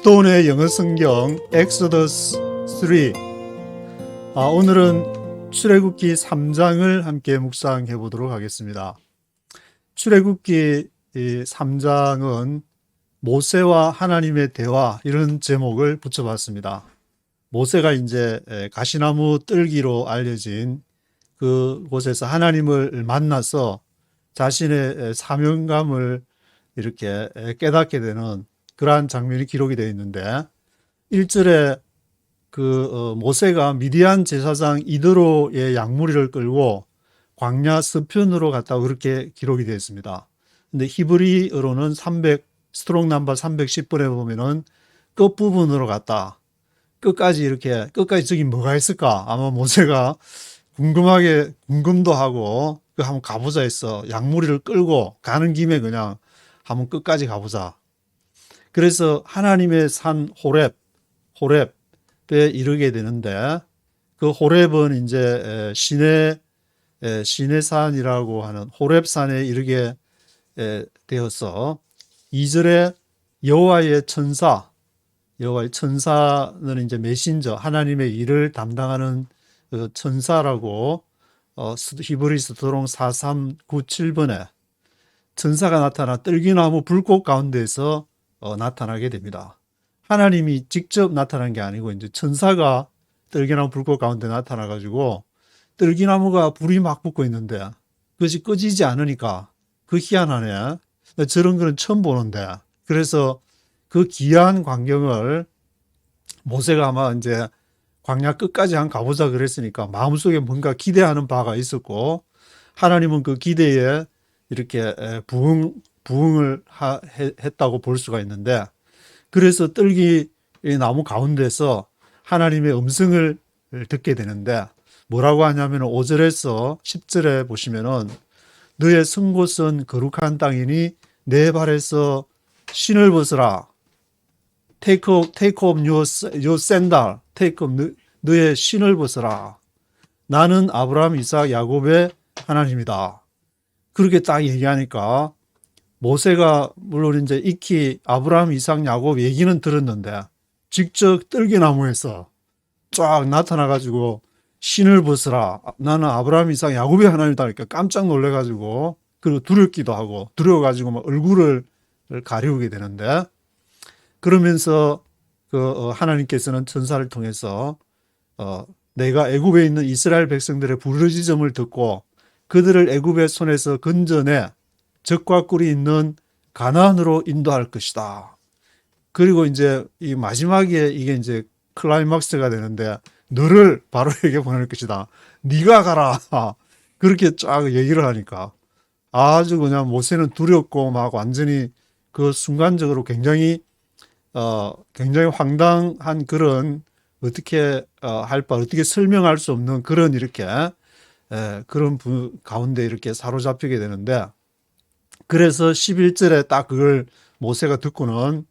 립도운의 영어 성경 엑소더스 3. 오늘은 출애굽기 3장을 함께 묵상해 보도록 하겠습니다. 출애굽기 3장은 모세와 하나님의 대화, 이런 제목을 붙여봤습니다. 모세가 이제 가시나무 뜰기로 알려진 그곳에서 하나님을 만나서 자신의 사명감을 이렇게 깨닫게 되는 그러한 장면이 기록이 되어 있는데, 1절에 모세가 미디안 제사장 이드로의 양무리를 끌고 광야 서편으로 갔다고 그렇게 기록이 되어 있습니다. 근데 히브리어로는 스트롱 넘버 310번에 보면은 끝부분으로 갔다. 끝까지 저기 뭐가 있을까? 아마 모세가 궁금도 하고, 한번 가보자 했어. 양무리를 끌고 가는 김에 그냥 한번 끝까지 가보자. 그래서 하나님의 산 호렙에 이르게 되는데, 그 호렙은 이제 시내산이라고 하는 호렙산에 이르게 되어서 2절에 여호와의 천사는 이제 메신저, 하나님의 일을 담당하는 천사라고 히브리 스트롱 4397번에 천사가 나타나 뜰기나무 불꽃 가운데에서 나타나게 됩니다. 하나님이 직접 나타난 게 아니고 이제 천사가 뜰기나무 불꽃 가운데 나타나 가지고 뜰기나무가 불이 막 붙고 있는데 그것이 꺼지지 않으니까 그 희한하네. 저런 거는 처음 보는데. 그래서 그 귀한 광경을 모세가 아마 이제 광야 끝까지 한 가보자 그랬으니까 마음속에 뭔가 기대하는 바가 있었고, 하나님은 그 기대에 이렇게 부응을 했다고 볼 수가 있는데, 그래서 뜰기 나무 가운데서 하나님의 음성을 듣게 되는데, 뭐라고 하냐면 5절에서 10절에 보시면은 너의 선 곳은 거룩한 땅이니 내 발에서 신을 벗으라. Take off your sandal. Take off 너의 신을 벗으라. 나는 아브라함, 이삭, 야곱의 하나님이다. 그렇게 딱 얘기하니까 모세가 물론 이제 익히 아브라함, 이삭, 야곱 얘기는 들었는데 직접 뜰기나무에서 쫙 나타나가지고 신을 벗으라. 나는 아브라함, 이삭, 야곱의 하나님이다. 이렇게 깜짝 놀래가지고, 그리고 두렵기도 하고, 두려워가지고 막 얼굴을 가리우게 되는데, 그러면서 하나님께서는 천사를 통해서 내가 애굽에 있는 이스라엘 백성들의 부르짖음을 듣고 그들을 애굽의 손에서 건져내 적과 꿀이 있는 가나안으로 인도할 것이다. 그리고 이제 이 마지막에 이게 이제 클라이막스가 되는데, 너를 바로에게 보낼 것이다. 네가 가라. 그렇게 쫙 얘기를 하니까 아주 그냥 모세는 두렵고 막 완전히 그 순간적으로 굉장히 황당한 그런 어떻게 어떻게 설명할 수 없는 그런 이렇게 그런 가운데 이렇게 사로잡히게 되는데, 그래서 11절에 딱 그걸 모세가 듣고는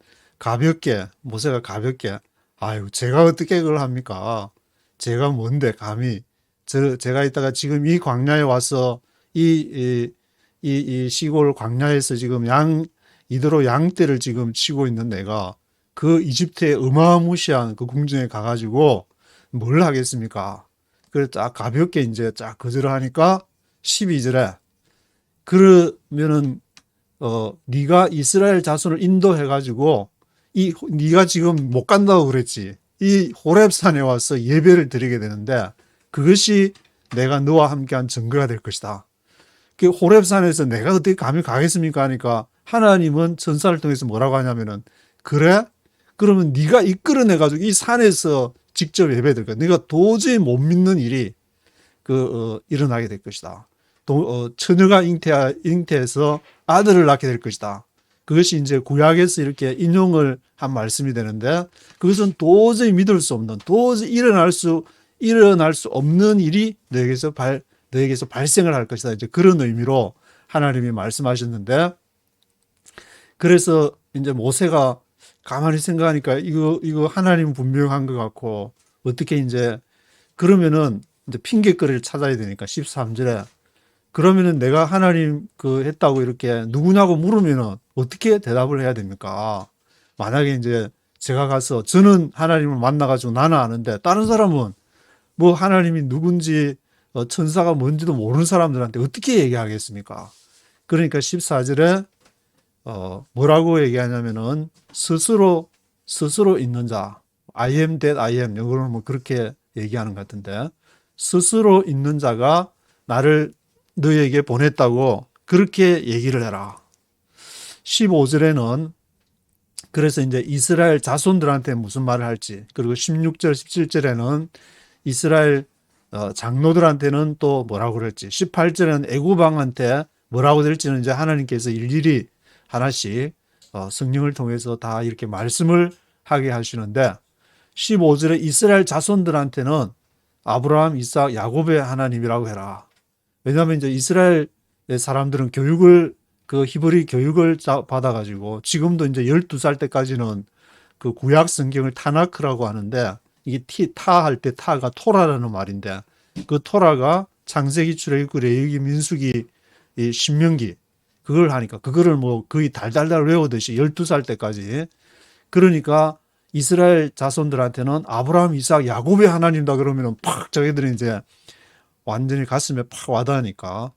모세가 가볍게 아유, 제가 어떻게 그걸 합니까? 제가 뭔데 감히 제가 있다가 지금 이 광야에 와서 이 시골 광야에서 지금 이대로 양떼를 지금 치고 있는 내가 그 이집트의 어마무시한 그 궁전에 가가지고 뭘 하겠습니까? 그래서 딱 가볍게 이제 딱 거절을 하니까 12절에 그러면은 네가 이스라엘 자손을 인도해가지고 네가 지금 못 간다고 그랬지. 이 호렙산에 와서 예배를 드리게 되는데 그것이 내가 너와 함께한 증거가 될 것이다. 그 호렙산에서 내가 어떻게 감히 가겠습니까 하니까 하나님은 천사를 통해서 뭐라고 하냐면은, 그래? 그러면 네가 이끌어내가지고 이 산에서 직접 예배드릴 거야. 네가 도저히 못 믿는 일이 일어나게 될 것이다. 처녀가 잉태해서 아들을 낳게 될 것이다. 그것이 이제 구약에서 이렇게 인용을 한 말씀이 되는데, 그것은 도저히 믿을 수 없는, 도저히 일어날 수 없는 일이 너에게서 발생을 할 것이다. 이제 그런 의미로 하나님이 말씀하셨는데, 그래서 이제 모세가 가만히 생각하니까 이거 하나님 분명한 것 같고, 어떻게 이제 그러면은 이제 핑계거리를 찾아야 되니까 13절에 그러면은 내가 하나님 했다고 이렇게 누구냐고 물으면은 어떻게 대답을 해야 됩니까? 만약에 이제 제가 가서 저는 하나님을 만나가지고 나는 아는데 다른 사람은 뭐 하나님이 누군지 천사가 뭔지도 모르는 사람들한테 어떻게 얘기하겠습니까? 그러니까 14절에 뭐라고 얘기하냐면은 스스로 있는 자, I am that I am, 영어로는 뭐 그렇게 얘기하는 것 같은데, 스스로 있는 자가 나를 너에게 보냈다고 그렇게 얘기를 해라. 15절에는 그래서 이제 이스라엘 자손들한테 무슨 말을 할지, 그리고 16절, 17절에는 이스라엘 장로들한테는 또 뭐라고 그랬지, 18절에는 애굽왕한테 뭐라고 될지는 이제 하나님께서 일일이 하나씩 성령을 통해서 다 이렇게 말씀을 하게 하시는데, 15절에 이스라엘 자손들한테는 아브라함, 이삭, 야곱의 하나님이라고 해라. 왜냐하면 이제 이스라엘 사람들은 그 히브리 교육을 받아가지고 지금도 이제 12살 때까지는 그 구약 성경을 타나크라고 하는데, 이게 타 할 때 타가 토라라는 말인데, 그 토라가 창세기, 출애굽기, 레위기, 민수기, 이 신명기, 그걸 하니까 그거를 뭐 거의 달달달 외우듯이 12살 때까지. 그러니까 이스라엘 자손들한테는 아브라함, 이삭, 야곱의 하나님이다 그러면은 팍 저희들이 이제 완전히 가슴에 팍 와닿으니까.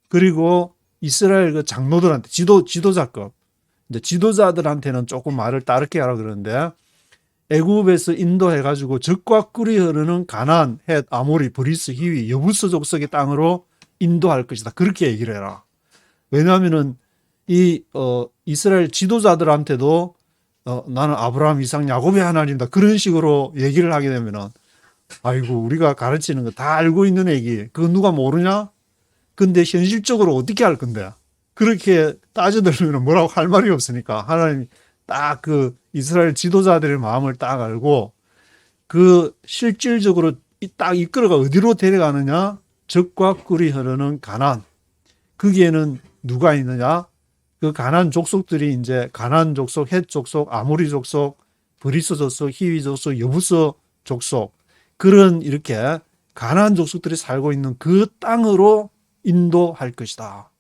그리고 이스라엘 그 장로들한테 지도자급, 이제 지도자들한테는 조금 말을 따르게 하라 그러는데, 애굽에서 인도해가지고 적과 꿀이 흐르는 가나안, 헷, 아모리, 브리스, 히위, 여부스 족속의 땅으로 인도할 것이다. 그렇게 얘기를 해라. 왜냐하면은 이스라엘 지도자들한테도 나는 아브라함, 이삭, 야곱의 하나님이다. 그런 식으로 얘기를 하게 되면은, 아이고, 우리가 가르치는 거 다 알고 있는 얘기, 그거 누가 모르냐? 근데 현실적으로 어떻게 할 건데? 그렇게 따져들면 뭐라고 할 말이 없으니까 하나님이 딱 그 이스라엘 지도자들의 마음을 딱 알고, 그 실질적으로 딱 이끌어가 어디로 데려가느냐? 적과 꿀이 흐르는 가나안. 거기에는 누가 있느냐? 그 가나안 족속들이 이제 가나안 족속, 헷 족속, 아모리 족속, 브리스 족속, 히위 족속, 여부스 족속, 그런 이렇게 가나안 족속들이 살고 있는 그 땅으로 인도할 것이다.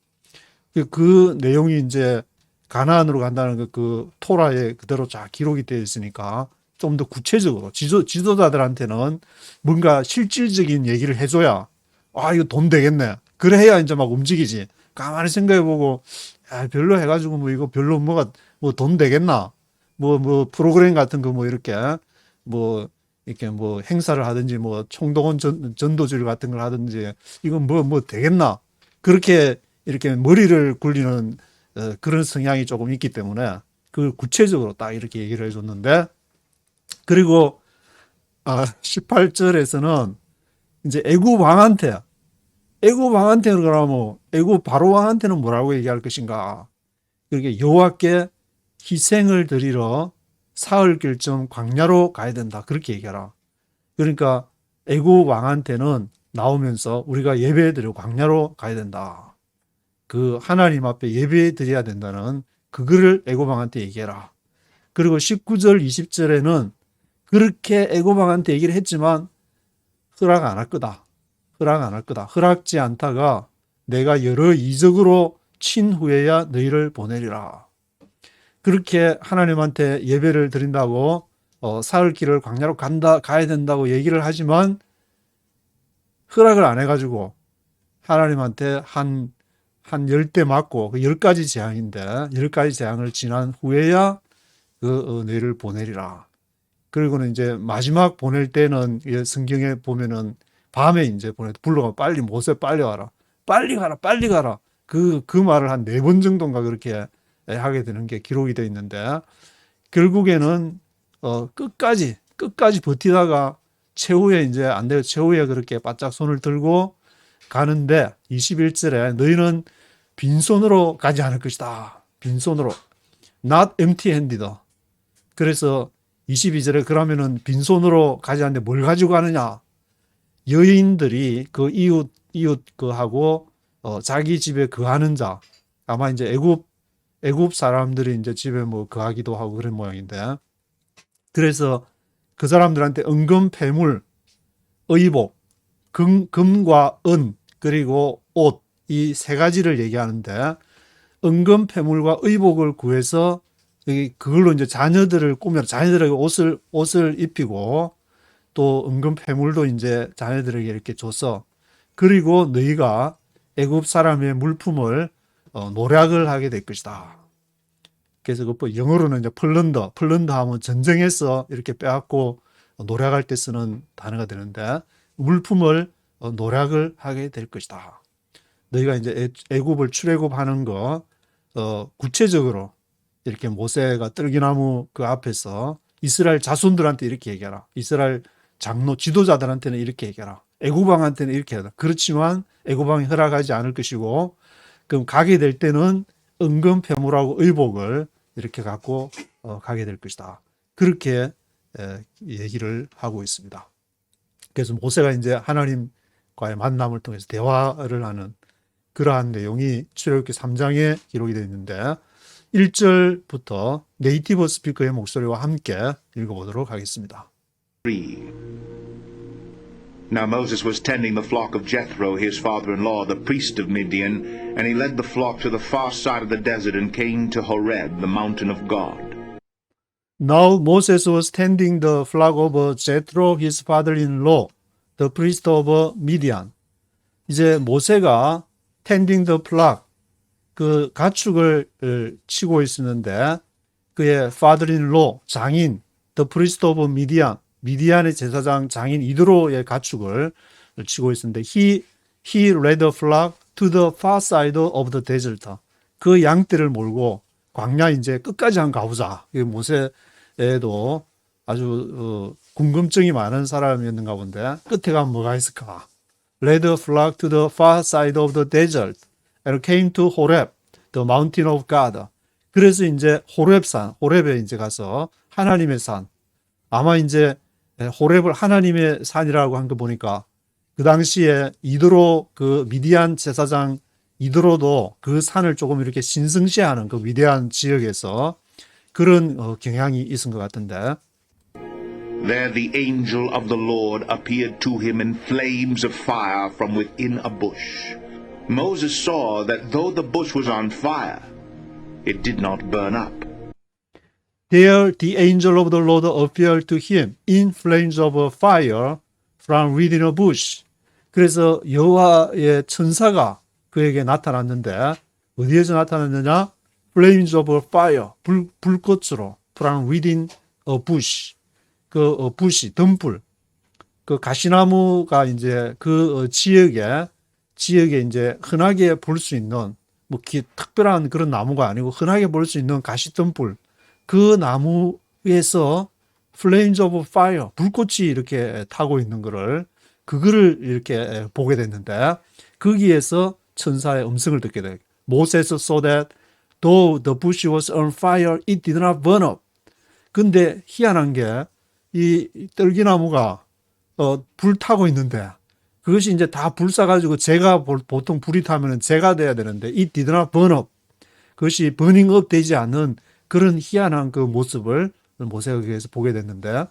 그 내용이 이제 가나안으로 간다는 그 토라에 그대로 쫙 기록이 되어 있으니까 좀 더 구체적으로 지도자들한테는 뭔가 실질적인 얘기를 해줘야, 이거 돈 되겠네. 그래 해야 이제 막 움직이지. 가만히 생각해보고, 별로 해가지고 뭐 이거 별로 뭐가 뭐 돈 되겠나? 뭐 프로그램 같은 거 뭐 이렇게 뭐 이렇게 뭐 행사를 하든지 뭐 총동원 전도줄 같은 걸 하든지 이건 뭐 되겠나? 그렇게 이렇게 머리를 굴리는 그런 성향이 조금 있기 때문에 그 구체적으로 딱 이렇게 얘기를 해줬는데, 그리고 18절에서는 이제 애굽 왕한테 그러면 애굽 바로 왕한테는 뭐라고 얘기할 것인가? 그렇게 여호와께 희생을 드리러 사흘 길쯤 광야로 가야 된다. 그렇게 얘기하라. 그러니까 애굽 왕한테는 나오면서 우리가 예배 드리러 광야로 가야 된다. 그 하나님 앞에 예배 드려야 된다는 그거를 애굽 왕한테 얘기해라. 그리고 19절, 20절에는 그렇게 애굽 왕한테 얘기를 했지만 허락 안 할 거다. 허락지 않다가 내가 여러 이적으로 친 후에야 너희를 보내리라. 그렇게 하나님한테 예배를 드린다고 사흘 길을 광야로 가야 된다고 얘기를 하지만 허락을 안 해가지고 하나님한테 한 10대 맞고, 그 10가지 재앙인데 10가지 재앙을 지난 후에야 너희를 보내리라. 그리고는 이제 마지막 보낼 때는 성경에 보면은 밤에 이제 불러가 빨리 모세 빨리 와라. 빨리 가라. 그 말을 한 4번 정도인가 그렇게 하게 되는 게 기록이 되어 있는데, 결국에는 끝까지 버티다가 최후에 이제 안 돼요. 최후에 그렇게 바짝 손을 들고 가는데 21절에 너희는 빈손으로 가지 않을 것이다. 빈손으로. Not empty handed. 그래서 22절에 그러면은 빈손으로 가지 않는데 뭘 가지고 가느냐? 여인들이 그 이웃 그하고 자기 집에 거하는 자, 아마 이제 애굽 사람들이 이제 집에 뭐 거하기도 하고 그런 모양인데, 그래서 그 사람들한테 은금, 패물, 의복, 금과 은, 그리고 옷, 이 3가지를 얘기하는데, 은금, 패물과 의복을 구해서 그걸로 이제 자녀들을 꾸며 자녀들에게 옷을 입히고 또 은금 패물도 이제 자녀들에게 이렇게 줘서 그리고 너희가 애굽 사람의 물품을 노략을 하게 될 것이다. 그래서 그 영어로는 이제 플런더 하면 전쟁에서 이렇게 빼앗고 노략할 때 쓰는 단어가 되는데 물품을 노략을 하게 될 것이다. 너희가 이제 애굽을 출애굽하는 거 구체적으로 이렇게 모세가 떨기나무 그 앞에서 이스라엘 자손들한테 이렇게 얘기하라. 이스라엘 장로 지도자들한테는 이렇게 얘기하라. 애굽 왕한테는 이렇게 하라. 그렇지만 애굽 왕이 허락하지 않을 것이고 그럼 가게 될 때는 은금 패물하고 의복을 이렇게 갖고 가게 될 것이다. 그렇게 얘기를 하고 있습니다. 그래서 모세가 이제 하나님과의 만남을 통해서 대화를 하는 그러한 내용이 출애굽기 3장에 기록이 되어 있는데 1절부터 네이티브 스피커의 목소리와 함께 읽어보도록 하겠습니다. 3. Now Moses was tending the flock of Jethro, his father-in-law, the priest of Midian, and he led the flock to the far side of the desert and came to Horeb, the mountain of God. Now Moses was tending the flock of Jethro, his father-in-law, the priest of Midian. 이제 모세가 tending the flock, 그 가축을 치고 있었는데 그의 father-in-law, 장인, the priest of Midian, 미디안의 제사장 장인 이드로의 가축을 치고 있었는데 he led the flock to the far side of the desert. 그 양떼를 몰고 광야 이제 끝까지 한번 가보자. 모세에도 아주 궁금증이 많은 사람이었는가 본데 끝에 가면 뭐가 있을까? Led the flock to the far side of the desert and came to Horeb, the mountain of God. 그래서 이제 호렙에 이제 가서 하나님의 산. 아마 이제 호렙을 하나님의 산이라고 한 거 보니까 그 당시에 이드로 그 미디안 제사장 이드로도 그 산을 조금 이렇게 신성시하는 그 위대한 지역에서 그런 경향이 있은 것 같은데. There the angel of the Lord appeared to him in flames of fire from within a bush. Moses saw that though the bush was on fire, it did not burn up. There the angel of the Lord appeared to him in flames of fire from within a bush. 그래서 여호와의 천사가 그에게 나타났는데 어디에서 나타났느냐? Flames of fire, 불꽃으로 from within a bush. 그 bush, 덤불. 그 가시나무가 이제 그 지역에 이제 흔하게 볼 수 있는 뭐 특별한 그런 나무가 아니고 흔하게 볼 수 있는 가시덤불. 그 나무에서 flames of fire, 불꽃이 이렇게 타고 있는 그거를 이렇게 보게 됐는데 거기에서 천사의 음성을 듣게 돼요. Moses saw that though the bush was on fire, it did not burn up. 근데 희한한 게 이 떨기나무가 불 타고 있는데 그것이 이제 다 불사가지고 재가 보통 불이 타면은 재가 돼야 되는데 it did not burn up. 그것이 burning up 되지 않는 그런 희한한 그 모습을 모세가 거기에서 보게 됐는데.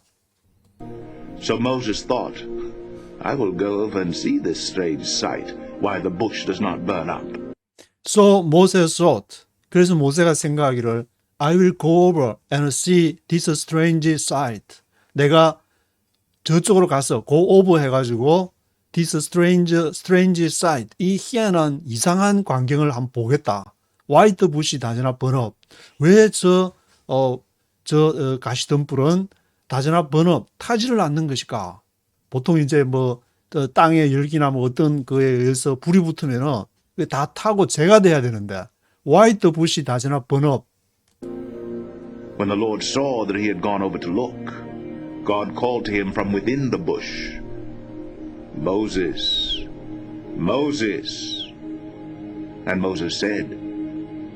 So Moses thought, I will go over and see this strange sight, why the bush does not burn up. So Moses thought. 그래서 모세가 생각하기를 I will go over and see this strange sight. 내가 저쪽으로 가서 go over 해가지고 this strange sight. 이 희한한 이상한 광경을 한번 보겠다. Why the bush does not burn up. 왜 저 가시덤불은 does not burn up. 타지를 않는 것일까? 보통 이제 뭐 땅에 열기나 뭐 어떤 거에 의해서 불이 붙으면은 다 타고 재가 돼야 되는데 why the bush does not burn up. When the Lord saw that he had gone over to look, God called to him from within the bush, Moses, Moses. And Moses said,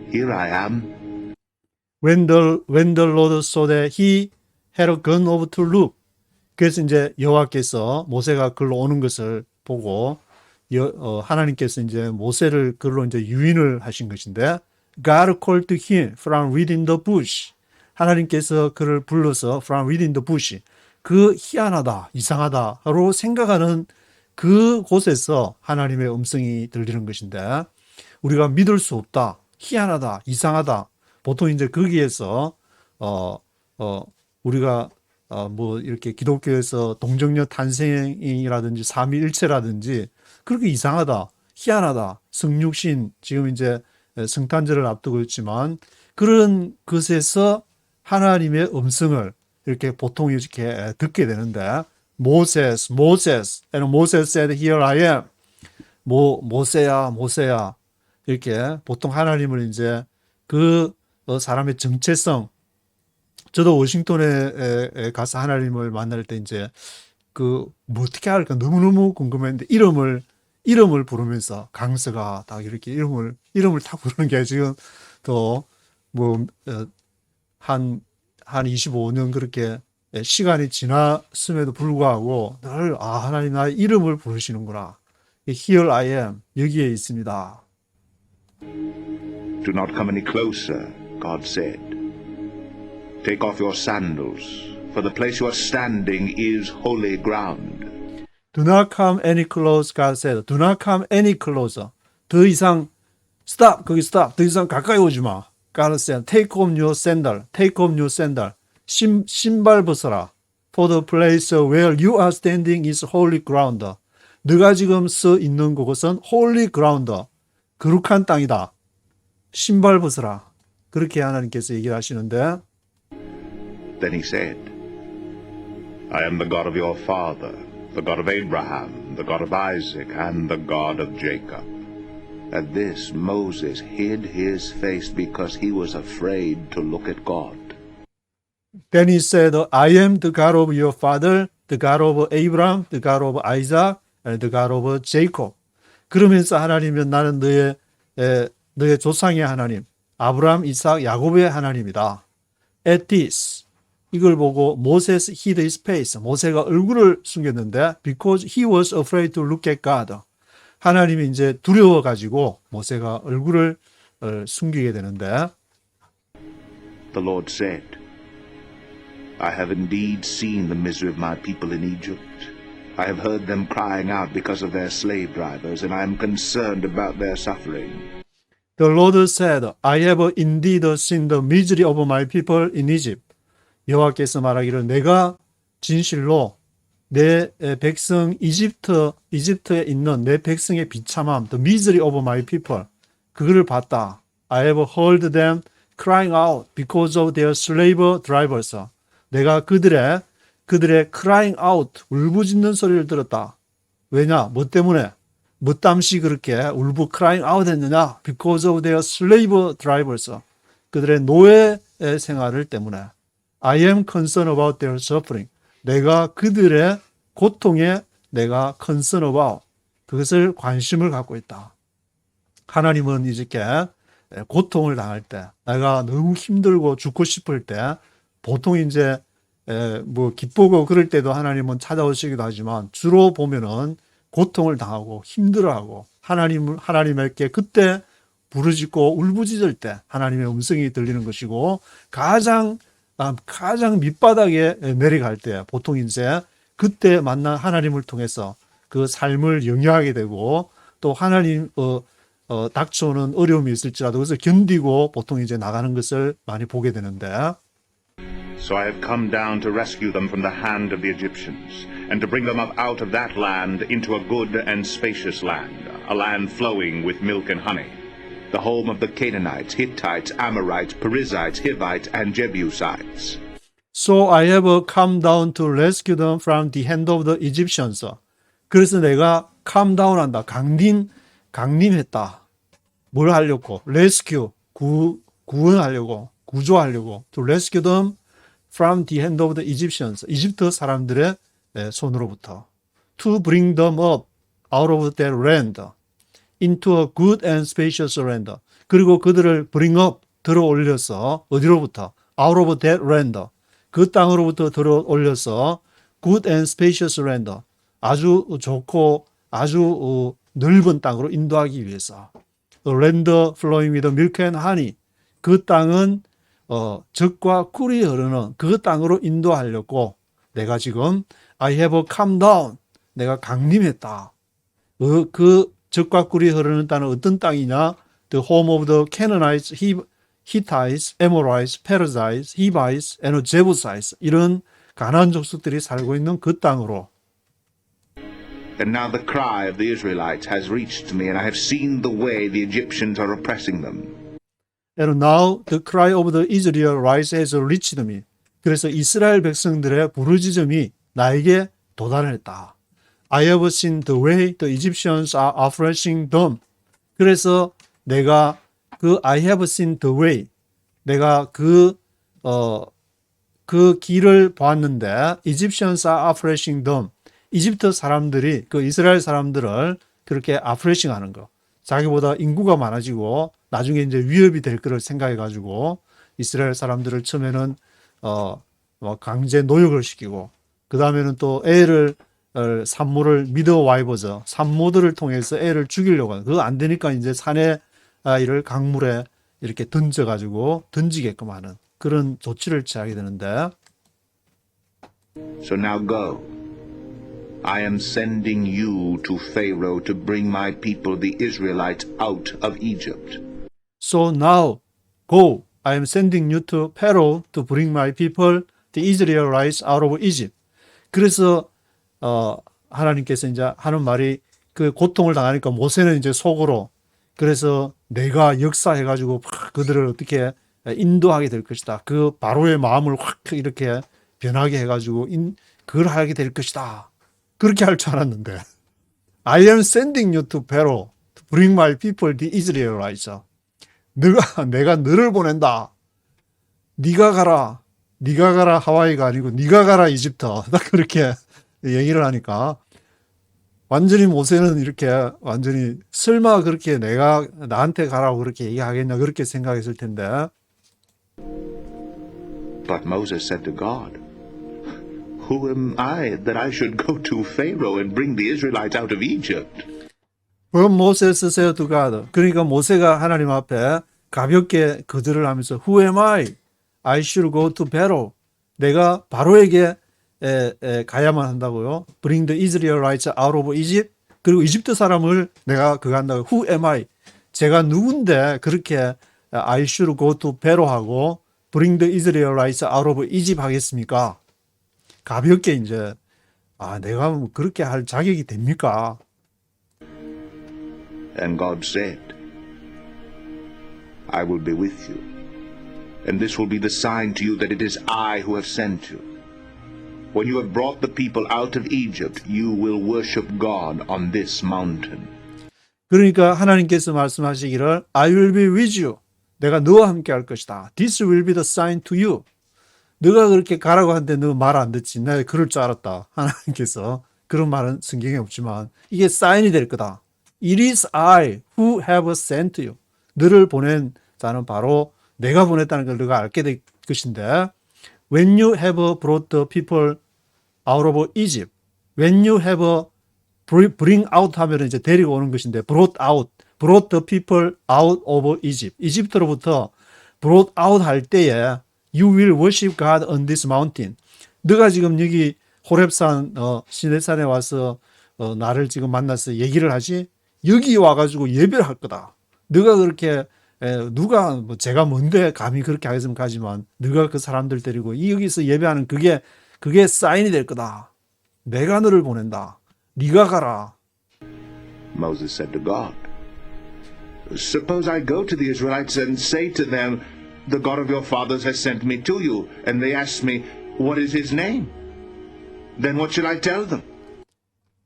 Here I am. When the Lord saw that he had gone over to look. 그래서 이제 여호와께서 모세가 글로 오는 것을 보고 하나님께서 이제 모세를 글로 이제 유인을 하신 것인데 God called to him from within the bush. 하나님께서 그를 불러서 from within the bush. 그 희한하다, 이상하다로 생각하는 그 곳에서 하나님의 음성이 들리는 것인데 우리가 믿을 수 없다, 희한하다, 이상하다. 보통 이제 거기에서 어, 우리가 뭐 이렇게 기독교에서 동정녀 탄생이라든지 삼위일체라든지 그렇게 이상하다, 희한하다, 성육신 지금 이제 성탄절을 앞두고 있지만 그런 것에서 하나님의 음성을 이렇게 보통 이렇게 듣게 되는데 Moses, and Moses said, Here I am. 모세야, 이렇게 보통 하나님을 이제 그 사람의 정체성, 저도 워싱턴에 가서 하나님을 만날 때 이제 뭐 어떻게 할까 너무너무 궁금했는데 이름을 부르면서 강서가 딱 이렇게 이름을 딱 부르는 게 지금 또뭐한 25년 그렇게 시간이 지났음에도 불구하고 늘 하나님 나의 이름을 부르시는구나. Here I am 여기에 있습니다. Do not come any closer, God said. Take off your sandals, for the place you are standing is holy ground. Do not come any closer, God said. Do not come any closer. 더 이상 stop, 거기 stop. 더 이상 가까이 오지 마. God said, take off your sandal. Take off your sandal. 신발 벗어라. For the place where you are standing is holy ground. 너가 지금 서 있는 곳은 holy ground. 거룩한 땅이다. 신발 벗어라. 그렇게 하나님께서 얘기를 하시는데 Then he said, I am the God of your father, the God of Abraham, the God of Isaac, and the God of Jacob. At this, Moses hid his face because he was afraid to look at God. Then he said, I am the God of your father, the God of Abraham, the God of Isaac, and the God of Jacob. 그러면서 하나님은 나는 너의 조상의 하나님, 아브라함, 이삭, 야곱의 하나님이다. At this, 이걸 보고 모세스 hid his face, 모세가 얼굴을 숨겼는데 because he was afraid to look at God. 하나님이 이제 두려워가지고 모세가 얼굴을 숨기게 되는데 The Lord said, I have indeed seen the misery of my people in Egypt. I have heard them crying out because of their slave drivers, and I am concerned about their suffering. The Lord said, I have indeed seen the misery of my people in Egypt. 여호와께서 말하기를 내가 진실로 내 백성 이집트에 있는 내 백성의 비참함, the misery of my people. 그거를 봤다. I have heard them crying out because of their slave drivers. 내가 그들의 crying out, 울부짖는 소리를 들었다. 왜냐? 뭐 때문에? 뭐 땀시 그렇게 crying out 했느냐? Because of their slave drivers. 그들의 노예 생활을 때문에. I am concerned about their suffering. 내가 그들의 고통에 내가 concerned about. 그것을 관심을 갖고 있다. 하나님은 이렇게 고통을 당할 때, 내가 너무 힘들고 죽고 싶을 때, 보통 이제 뭐 기쁘고 그럴 때도 하나님은 찾아오시기도 하지만 주로 보면은 고통을 당하고 힘들어하고 하나님께 그때 부르짖고 울부짖을 때 하나님의 음성이 들리는 것이고 가장 밑바닥에 내려갈 때 보통 이제 그때 만난 하나님을 통해서 그 삶을 영위하게 되고 또 하나님 닥쳐오는 어려움이 있을지라도 그래서 견디고 보통 이제 나가는 것을 많이 보게 되는데 So I have come down to rescue them from the hand of the Egyptians, and to bring them up out of that land into a good and spacious land, a land flowing with milk and honey, the home of the Canaanites, Hittites, Amorites, Perizzites, Hivites, and Jebusites. So I have come down to rescue them from the hand of the Egyptians. 그래서 내가 come down 한다. 강림했다. 뭘 하려고? rescue, 구원하려고, 구조하려고. to rescue them from the hand of the Egyptians. 이집트 사람들의 손으로부터. To bring them up out of their land into a good and spacious land. 그리고 그들을 bring up, 들어 올려서 어디로부터? out of that land. 그 땅으로부터 들어 올려서 good and spacious land. 아주 좋고 아주 넓은 땅으로 인도하기 위해서. The land flowing with milk and honey. 그 땅은 젖과 꿀이 흐르는 그 땅으로 인도하려고 내가 지금 I have come down. 내가 강림했다. 그 젖과 꿀이 흐르는 땅은 어떤 땅이냐? The home of the Canaanites, Hittites, Amorites, Perizzites, Hivites, and Jebusites 이런 가나안 족속들이 살고 있는 그 땅으로. And now the cry of the Israelites has reached me, and I have seen the way the Egyptians are oppressing them. And now the cry of the Israelites has reached me. 그래서 이스라엘 백성들의 부르짖음이 나에게 도달했다. I have seen the way the Egyptians are oppressing them. 그래서 내가 그 I have seen the way, 내가 그 길을 보았는데 Egyptians are oppressing them. 이집트 사람들이 그 이스라엘 사람들을 그렇게 oppressing 하는 거. 자기보다 인구가 많아지고 나중에 이제 위협이 될 거를 생각해 가지고 이스라엘 사람들을 처음에는 강제 노역을 시키고 그 다음에는 또 애를 산모를 미드와이버즈 산모들을 통해서 애를 죽이려고 하는 그거 안 되니까 이제 사내 아이를 강물에 이렇게 던져 가지고 던지게끔 하는 그런 조치를 취하게 되는데 So now go. I am sending you to Pharaoh to bring my people, the Israelites, out of Egypt. So now go. I am sending you to Pharaoh to bring my people, the Israelites, out of Egypt. 그래서 하나님께서 이제 하는 말이 그 고통을 당하니까 모세는 이제 속으로 그래서 내가 역사해가지고 그들을 어떻게 인도하게 될 것이다. 그 바로의 마음을 확 이렇게 변하게 해가지고 그걸 하게 될 것이다. 그렇게 할 줄 알았는데 I am sending you to Pharaoh to bring my people, the Israelites. 내가 너를 보낸다. 네가 가라. 네가 가라 하와이가 아니고 네가 가라 이집트. 그렇게 얘기를 하니까 완전히 모세는 이렇게 완전히 설마 그렇게 내가 나한테 가라고 그렇게 얘기하겠냐 그렇게 생각했을 텐데 But Moses said to God, Who am I that I should go to Pharaoh and bring the Israelites out of Egypt? But Moses said to God. 그러니까 모세가 하나님 앞에 가볍게 거절을 하면서 Who am I? I should go to Pharaoh. 내가 바로에게 가야만 한다고요. Bring the Israelites out of Egypt. 그리고 이집트 사람을 내가 그거 한다고. Who am I? 제가 누군데 그렇게 I should go to Pharaoh 하고 Bring the Israelites out of Egypt 하겠습니까? 가볍게 이제 내가 뭐 그렇게 할 자격이 됩니까? And God said, I will be with you, and this will be the sign to you that it is I who have sent you. When you have brought the people out of Egypt, you will worship God on this mountain. 그러니까 하나님께서 말씀하시기를 I will be with you. 내가 너와 함께 할 것이다. This will be the sign to you. 너가 그렇게 가라고 하는데 너 말 안 듣지. 내가 그럴 줄 알았다. 하나님께서 그런 말은 성경에 없지만 이게 사인이 될 거다. It is I who have sent you. 너를 보낸 자는 바로 내가 보냈다는 걸 너가 알게 될 것인데 When you have brought the people out of Egypt. When you have bring out 하면 이제 데리고 오는 것인데 brought the people out of Egypt. 이집트로부터 brought out 할 때에 You will worship God on this mountain. 너가 지금 여기 호렙산 시내산에 와서 나를 지금 만나서 얘기를 하지 여기 와가지고 예배를 할 거다. 너가 그렇게 누가 뭐 제가 뭔데 감히 그렇게 하겠으면 가지만 너가 그 사람들 데리고 여기서 예배하는 그게 사인이 될 거다. 내가 너를 보낸다. 네가 가라. Moses said to God, Suppose I go to the Israelites and say to them, The God of your fathers has sent me to you, and they ask me, What is his name? Then what should I tell them?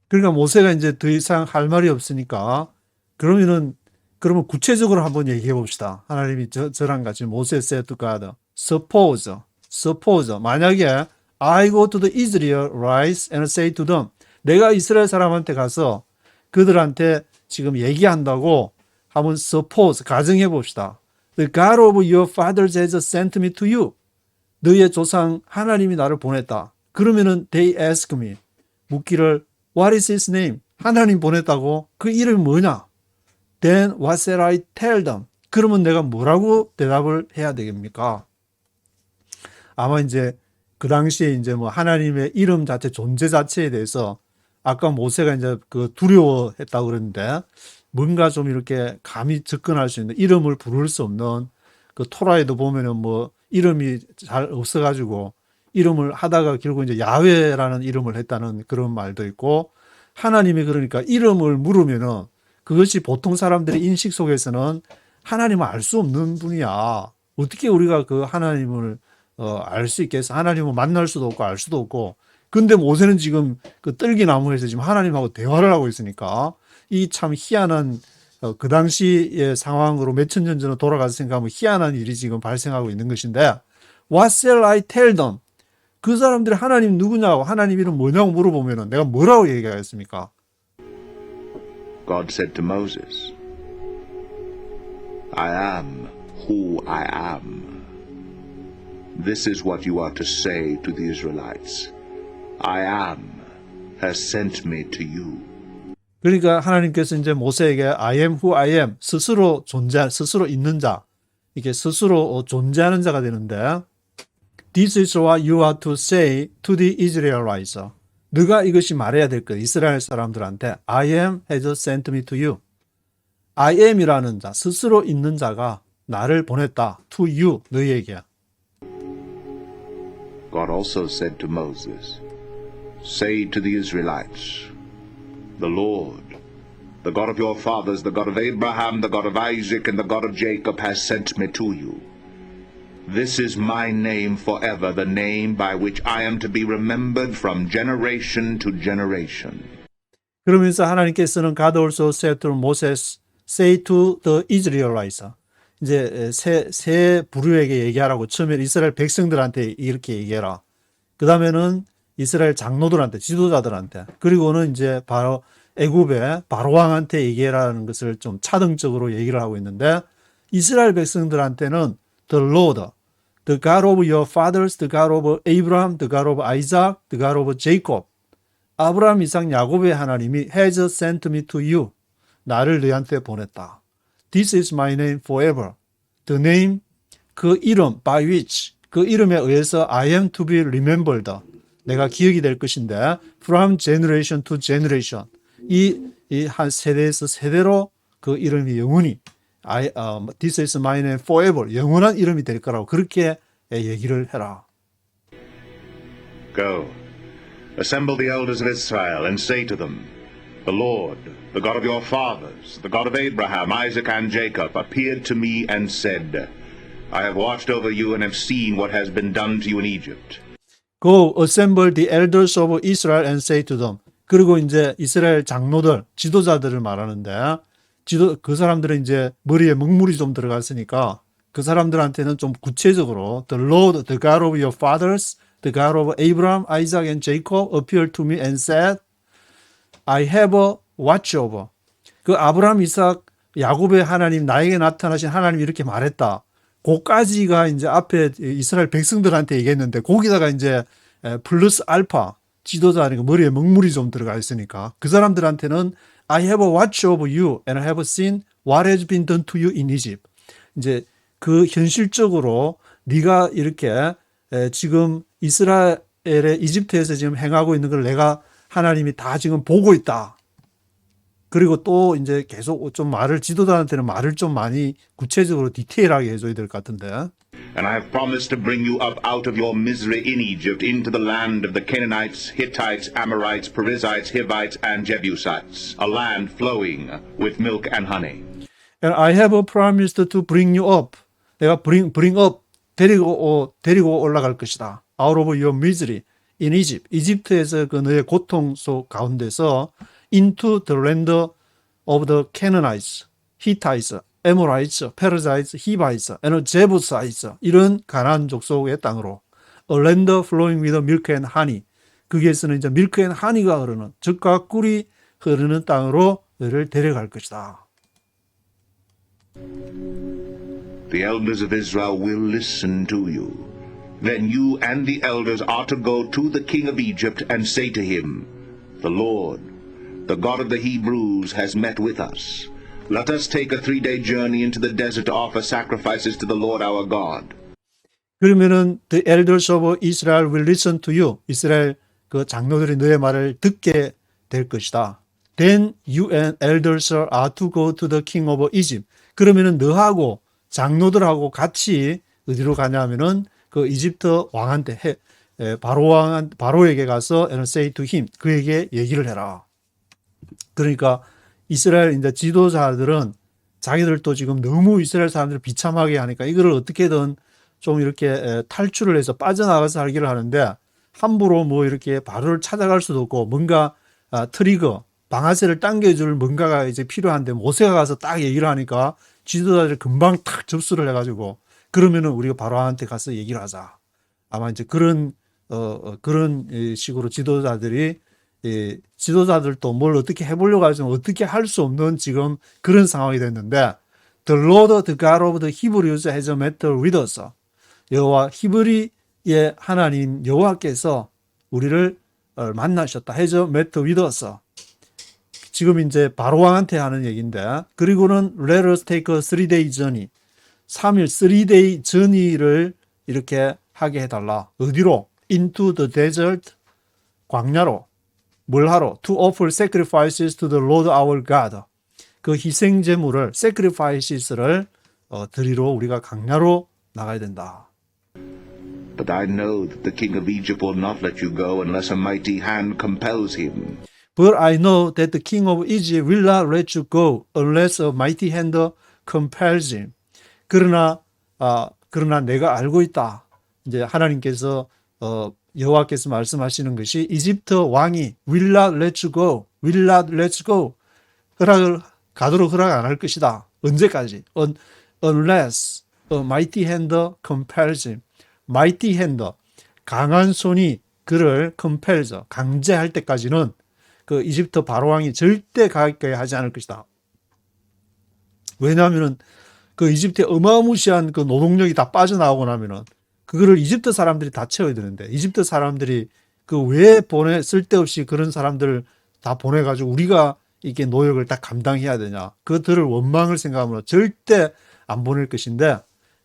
그러니까 모세가 이제 더 이상 할 말이 없으니까 그러면 구체적으로 한번 얘기해 봅시다. 하나님이 저랑 같이 모세 said to God, suppose 만약에 I go to the Israelites and say to them, 내가 이스라엘 사람한테 가서 그들한테 지금 얘기한다고 한번 suppose 가정해 봅시다. The God of your fathers has sent me to you. 너의 조상 하나님이 나를 보냈다. 그러면은 they ask me 묻기를 What is his name? 하나님 보냈다고 그 이름이 뭐냐? Then what shall I tell them? 그러면 내가 뭐라고 대답을 해야 되겠습니까? 아마 이제 그 당시에 이제 뭐 하나님의 이름 자체 존재 자체에 대해서 아까 모세가 이제 그 두려워했다고 그랬는데 뭔가 좀 이렇게 감히 접근할 수 있는 이름을 부를 수 없는 그 토라에도 보면은 뭐 이름이 잘 없어가지고 이름을 하다가 결국 이제 야훼라는 이름을 했다는 그런 말도 있고, 하나님이 그러니까 이름을 물으면은 그것이 보통 사람들의 인식 속에서는 하나님을 알 수 없는 분이야. 어떻게 우리가 그 하나님을 알 수 있겠어? 하나님을 만날 수도 없고 알 수도 없고. 근데 모세는 지금 그 떨기나무에서 지금 하나님하고 대화를 하고 있으니까 이 참 희한한 그 당시의 상황으로 몇천 년 전으로 돌아가서 생각하면 희한한 일이 지금 발생하고 있는 것인데, What shall I tell them? 그 사람들이 하나님 누구냐고, 하나님 이름 뭐냐고 물어보면은 내가 뭐라고 얘기하겠습니까? God said to Moses, I am who I am. This is what you are to say to the Israelites. I am has sent me to you. 그러니까 하나님께서 이제 모세에게 I am who I am, 스스로 스스로 있는 자, 이게 스스로 존재하는 자가 되는데, This is what you are to say to the Israelites. 너가 이것이 말해야 될 것, 이스라엘 사람들한테 I am has sent me to you. I am이라는 자, 스스로 있는 자가 나를 보냈다. To you, 너희에게. God also said to Moses, Say to the Israelites, The Lord, the God of your fathers, the God of Abraham, the God of Isaac, and the God of Jacob has sent me to you. This is my name forever, the name by which I am to be remembered from generation to generation. 그러면서 하나님께서는 God also said to Moses, say to the Israelites. 이제 세 부류에게 얘기하라고, 처음에 이스라엘 백성들한테 이렇게 얘기해라. 그 다음에는 이스라엘 장로들한테, 지도자들한테, 그리고는 이제 바로 애굽의 바로 왕한테 얘기해라는 것을 좀 차등적으로 얘기를 하고 있는데, 이스라엘 백성들한테는 the Lord, the God of your fathers, the God of Abraham, the God of Isaac, the God of Jacob. 아브라함, 이삭, 야곱의 하나님이 has sent me to you. 나를 너희한테 보냈다. This is my name forever. The name, 그 이름, by which, 그 이름에 의해서 I am to be remembered. 내가 기억이 될 것인데, from generation to generation. 이 한 세대에서 세대로 그 이름이 영원히, this is my name forever. 영원한 이름이 될 거라고 그렇게 얘기를 해라. Go, assemble the elders of Israel, and say to them, The Lord, the God of your fathers, the God of Abraham, Isaac, and Jacob, appeared to me and said, I have watched over you and have seen what has been done to you in Egypt. Go, assemble the elders of Israel and say to them. 그리고 이제 이스라엘 장로들, 지도자들을 말하는데, 그 사람들은 이제 머리에 먹물이 좀 들어갔으니까 그 사람들한테는 좀 구체적으로 The Lord, the God of your fathers, the God of Abraham, Isaac, and Jacob appeared to me and said, I have a watch over. 그 아브라함, 이삭, 야곱의 하나님, 나에게 나타나신 하나님이 이렇게 말했다. 그까지가 이제 앞에 이스라엘 백성들한테 얘기했는데, 거기다가 이제 플러스 알파, 지도자니까 머리에 먹물이 좀 들어가 있으니까 그 사람들한테는 I have a watch over you and I have seen what has been done to you in Egypt. 이제 그 현실적으로 네가 이렇게 지금 이스라엘의 이집트에서 지금 행하고 있는 걸 내가 하나님이 다 지금 보고 있다. 그리고 또 이제 계속 좀 지도자한테는 말을 좀 많이 구체적으로 디테일하게 해줘야 될 것 같은데. And I have promised to bring you up out of your misery in Egypt into the land of the Canaanites, Hittites, Amorites, Perizzites, Hivites, and Jebusites, a land flowing with milk and honey. And I have promised to bring you up. 내가 bring up, 데리고 올라갈 것이다. Out of your misery in Egypt. 이집트에서 그 너의 고통 속 가운데서 into the land of the Canaanites, Hittites, Amorites, Perizzites, Hivites, and Jebusites. 이런 가나안 족속의 땅으로. A land flowing with milk and honey. 거기에서는 이제 milk and honey가 흐르는, 젖과 꿀이 흐르는 땅으로 너를 데려갈 것이다. The elders of Israel will listen to you. Then you and the elders are to go to the king of Egypt and say to him, The Lord, the God of the Hebrews, has met with us. Let us take a 3-day journey into the desert to offer sacrifices to the Lord our God. 그러면은 the elders of Israel will listen to you. 이스라엘 그 장로들이 너의 말을 듣게 될 것이다. Then you and elders are to go to the king of Egypt. 그러면은 너하고 장로들하고 같이 어디로 가냐면은 그 이집트 왕한테 바로에게 가서 and say to him, 그에게 얘기를 해라. 그러니까 이스라엘 이제 지도자들은 자기들도 지금 너무 이스라엘 사람들을 비참하게 하니까 이거를 어떻게든 좀 이렇게 탈출을 해서 빠져나가서 살기를 하는데 함부로 뭐 이렇게 바로를 찾아갈 수도 없고 뭔가 트리거, 방아쇠를 당겨줄 뭔가가 이제 필요한데 모세가 가서 딱 얘기를 하니까 지도자들이 금방 탁 접수를 해가지고 그러면은 우리가 바로한테 가서 얘기를 하자. 아마 이제 그런 식으로 지도자들도 뭘 어떻게 해보려고 하지만 어떻게 할 수 없는 지금 그런 상황이 됐는데 The Lord, the God of the Hebrews has met with us. 여호와 히브리의 하나님 여호와께서 우리를 만나셨다. has met with us. 지금 이제 바로 왕한테 하는 얘기인데 그리고는 Let us take a 3-day journey. 3일 3-day journey를 이렇게 하게 해달라. 어디로? Into the desert. 광야로. 뭘 하러? To offer sacrifices to the Lord our God. 그 희생 제물을 sacrifices를 드리러 우리가 광야로 나가야 된다. But I know that the king of Egypt will not let you go unless a mighty hand compels him. But I know that the king of Egypt will not let you go unless a mighty hand compels him. 그러나 내가 알고 있다. 이제 하나님께서 여호와께서 말씀하시는 것이 이집트 왕이 will not let you go, will not let you go. 가도록 허락 안 할 것이다. 언제까지? Unless a mighty hand compels him. mighty hand, 강한 손이 그를 compels, 강제할 때까지는 그 이집트 바로 왕이 절대 가게 하지 않을 것이다. 왜냐하면은 그 이집트의 어마무시한 그 노동력이 다 빠져나오고 나면은 그거를 이집트 사람들이 다 채워야 되는데 이집트 사람들이 그 왜 쓸데없이 그런 사람들 다 보내가지고 우리가 이게 노역을 다 감당해야 되냐. 그들을 원망을 생각하면 절대 안 보낼 것인데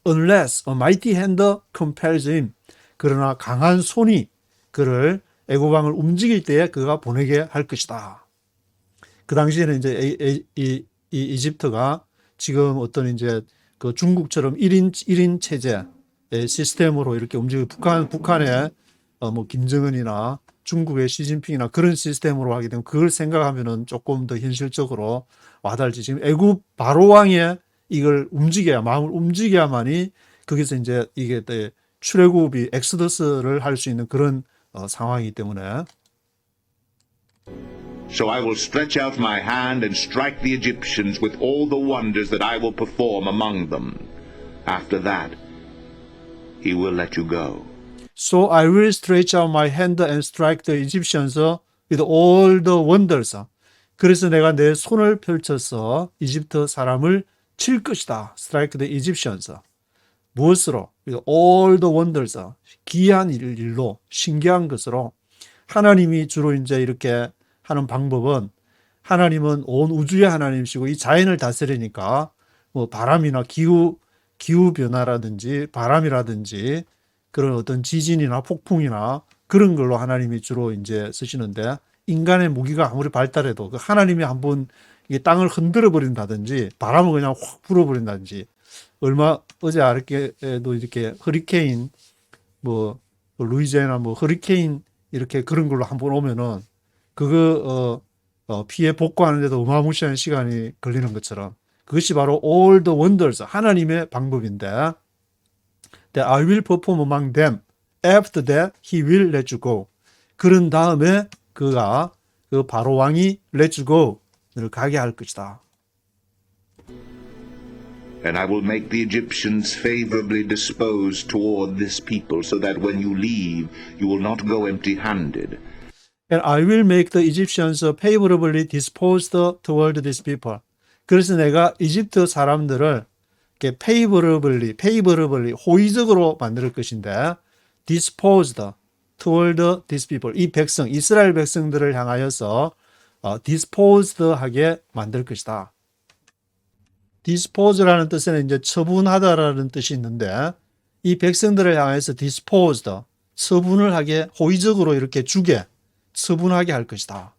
unless a mighty hand compels him. 그러나 강한 손이 그를 애고방을 움직일 때에 그가 보내게 할 것이다. 그 당시에는 이제 이집트가 지금 어떤 이제 그 중국처럼 1인 체제 시스템으로 이렇게 움직이고 북한의 뭐 김정은이나 중국의 시진핑이나 그런 시스템으로 하게 되면 그걸 생각하면은 조금 더 현실적으로 와닿을지 지금 애굽 바로왕의 이걸 마음을 움직여야만이 거기서 이제 이게 출애굽이 엑스더스를 할 수 있는 그런 상황이기 때문에 So I will stretch out my hand and strike the Egyptians with all the wonders that I will perform among them. After that, he will let you go. So I will stretch out my hand and strike the Egyptians with all the wonders. 그래서 내가 내 손을 펼쳐서 이집트 사람을 칠 것이다. Strike the Egyptians. 무엇으로? With all the wonders. 기이한 일로, 신기한 것으로. 하나님이 주로 이제 이렇게 하는 방법은 하나님은 온 우주의 하나님이시고 이 자연을 다스리니까 뭐 바람이나 기후 변화라든지 바람이라든지 그런 어떤 지진이나 폭풍이나 그런 걸로 하나님이 주로 이제 쓰시는데 인간의 무기가 아무리 발달해도 그 하나님이 한번 이 땅을 흔들어 버린다든지 바람을 그냥 확 불어버린다든지 어제 아르게도 이렇게 허리케인 뭐 루이지애나 뭐 허리케인 이렇게 그런 걸로 한번 오면은 그거 피해 복구하는데도 어마무시한 시간이 걸리는 것처럼 그것이 바로 all the wonders 하나님의 방법인데 that I will perform among them. After that, he will let you go. 그런 다음에 그가 그 바로 왕이 let you go를 가게 할 것이다. And I will make the Egyptians favorably disposed toward this people, so that when you leave, you will not go empty-handed. And I will make the Egyptians favorably disposed toward these people. 그래서 내가 이집트 사람들을 이렇게 favorably 호의적으로 만들 것인데 disposed toward these people. 이 백성, 이스라엘 백성들을 향하여서 disposed하게 만들 것이다. dispose라는 뜻에는 이제 처분하다라는 뜻이 있는데 이 백성들을 향해서 disposed, 처분을 하게 호의적으로 이렇게 처분하게 할 것이다.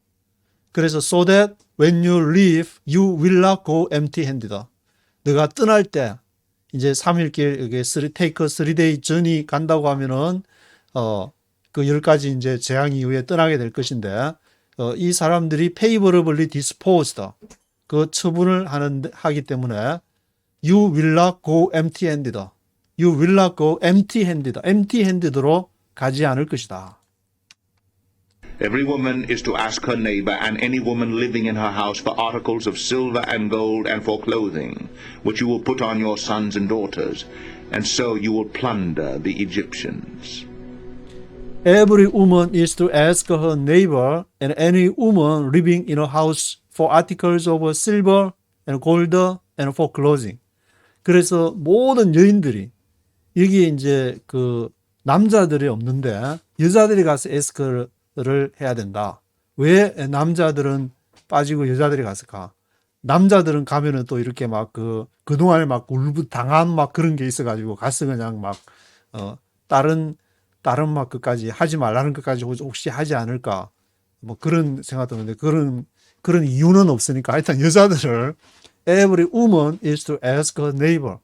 그래서 so that when you leave, you will not go empty-handed. 너가 떠날 때 이제 3일길 이게 take a 3day journey 간다고 하면은 그 10가지 이제 재앙 이후에 떠나게 될 것인데 이 사람들이 favorably disposed 그 처분을 하기 때문에 you will not go empty-handed. You will not go empty-handed. empty-handed로 가지 않을 것이다. Every woman is to ask her neighbor and any woman living in her house for articles of silver and gold and for clothing, which you will put on your sons and daughters, and so you will plunder the Egyptians. Every woman is to ask her neighbor and any woman living in a house for articles of silver and gold and for clothing. 그래서 모든 여인들이 여기에 이제 그 남자들이 없는데 여자들이 가서 에스크를 해야 된다. 왜 남자들은 빠지고 여자들이 갔을까? 남자들은 가면은 또 이렇게 막 그동안에 막 당한 막 그런 게 있어가지고 가서 그냥 막, 다른 막 끝까지 하지 말라는 것까지 혹시 하지 않을까? 뭐 그런 생각도 드는데 그런 이유는 없으니까 하여튼 여자들을 every woman is to ask her neighbor.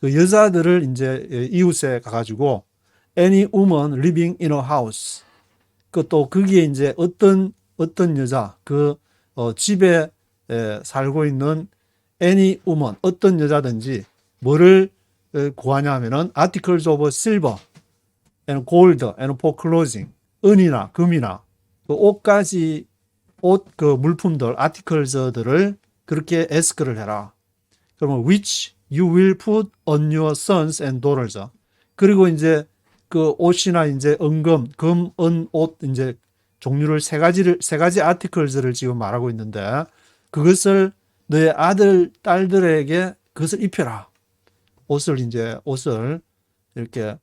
그 여자들을 이제 이웃에 가가지고 any woman living in a house. 그 또 거기에 이제 어떤 여자 집에 살고 있는 any woman 어떤 여자든지 뭐를 구하냐 하면은 articles of silver and gold and for clothing 은이나 금이나 그 옷 그 물품들 articles들을 그렇게 ask를 해라. 그러면 which you will put on your sons and daughters. 그리고 이제 그 옷이나 이제 은금, 금, 은, 옷 이제 종류를 세 가지 articles를 지금 말하고 있는데 그것을 너의 아들, 딸들에게 그것을 입혀라. 옷을 이렇게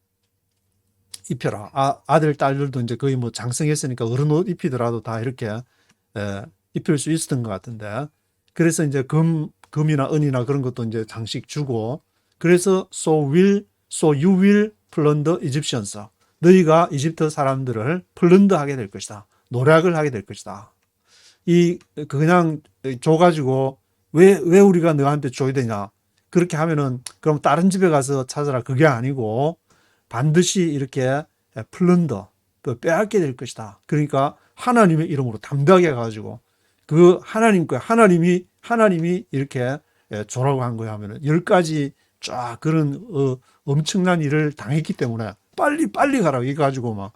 입혀라. 아들, 딸들도 이제 거의 뭐 장성했으니까 어른 옷 입히더라도 다 이렇게 입힐 수 있었던 것 같은데 그래서 이제 금이나 은이나 그런 것도 이제 장식 주고 그래서 so you will plunder Egyptians. 너희가 이집트 사람들을 플런더하게 될 것이다. 노략을 하게 될 것이다. 그냥 줘가지고 왜 우리가 너한테 줘야 되냐? 그렇게 하면은 그럼 다른 집에 가서 찾아라. 그게 아니고 반드시 이렇게 플런더 빼앗게 될 것이다. 그러니까 하나님의 이름으로 담대하게 가지고 그 하나님이 이렇게 줘라고 한 거야 하면은 10가지 쫙 그런 엄청난 일을 당했기 때문에 빨리 가라고 해가지고 막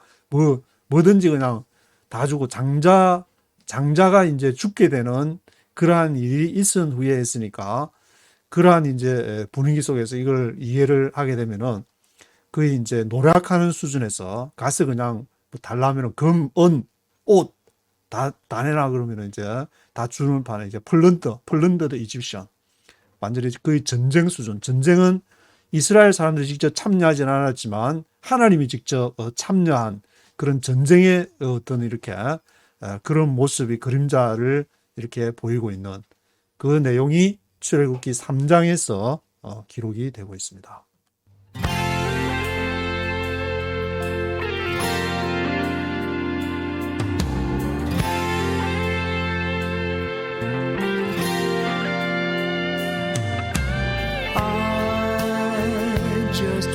뭐든지 그냥 다 주고 장자가 이제 죽게 되는 그러한 일이 있은 후에 했으니까 그러한 이제 분위기 속에서 이걸 이해를 하게 되면은 거의 이제 노력하는 수준에서 가서 그냥 뭐 달라면은 금, 은, 옷 다 내놔 그러면은 이제 다 주는 판에 이제 플런더드 이집션 완전히 거의 전쟁 수준. 전쟁은 이스라엘 사람들이 직접 참여하지는 않았지만 하나님이 직접 참여한 그런 전쟁의 어떤 이렇게 그런 모습이 그림자를 이렇게 보이고 있는 그 내용이 출애굽기 3장에서 기록이 되고 있습니다. I just